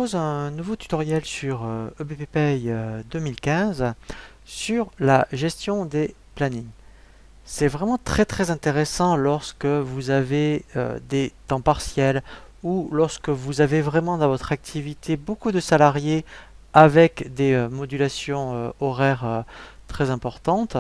propose un nouveau tutoriel sur EBP Pay 2015 sur la gestion des plannings. C'est vraiment très intéressant lorsque vous avez des temps partiels ou lorsque vous avez vraiment dans votre activité beaucoup de salariés avec des modulations horaires très importantes,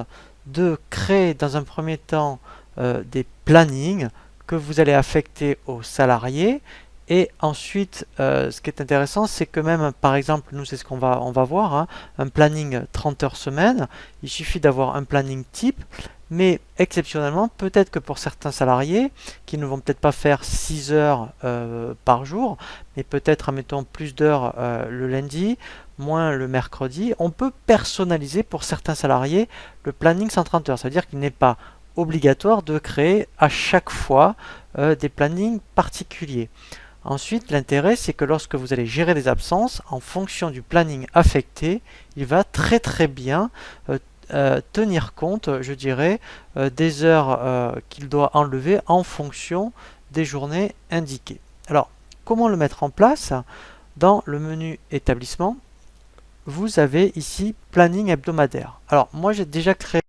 de créer dans un premier temps des plannings que vous allez affecter aux salariés. Et ensuite, ce qui est intéressant, c'est que même, par exemple, nous, c'est ce on va voir, hein, un planning 30 heures semaine, il suffit d'avoir un planning type, mais exceptionnellement, peut-être que pour certains salariés, qui ne vont peut-être pas faire 6 heures par jour, mais peut-être, admettons, plus d'heures le lundi, moins le mercredi, on peut personnaliser pour certains salariés le planning 130 heures. Ça veut dire qu'il n'est pas obligatoire de créer à chaque fois des plannings particuliers. Ensuite, l'intérêt, c'est que lorsque vous allez gérer des absences, en fonction du planning affecté, il va très bien tenir compte, je dirais, des heures qu'il doit enlever en fonction des journées indiquées. Alors, comment le mettre en place? Dans le menu établissement, vous avez ici planning hebdomadaire. Alors, moi, j'ai déjà créé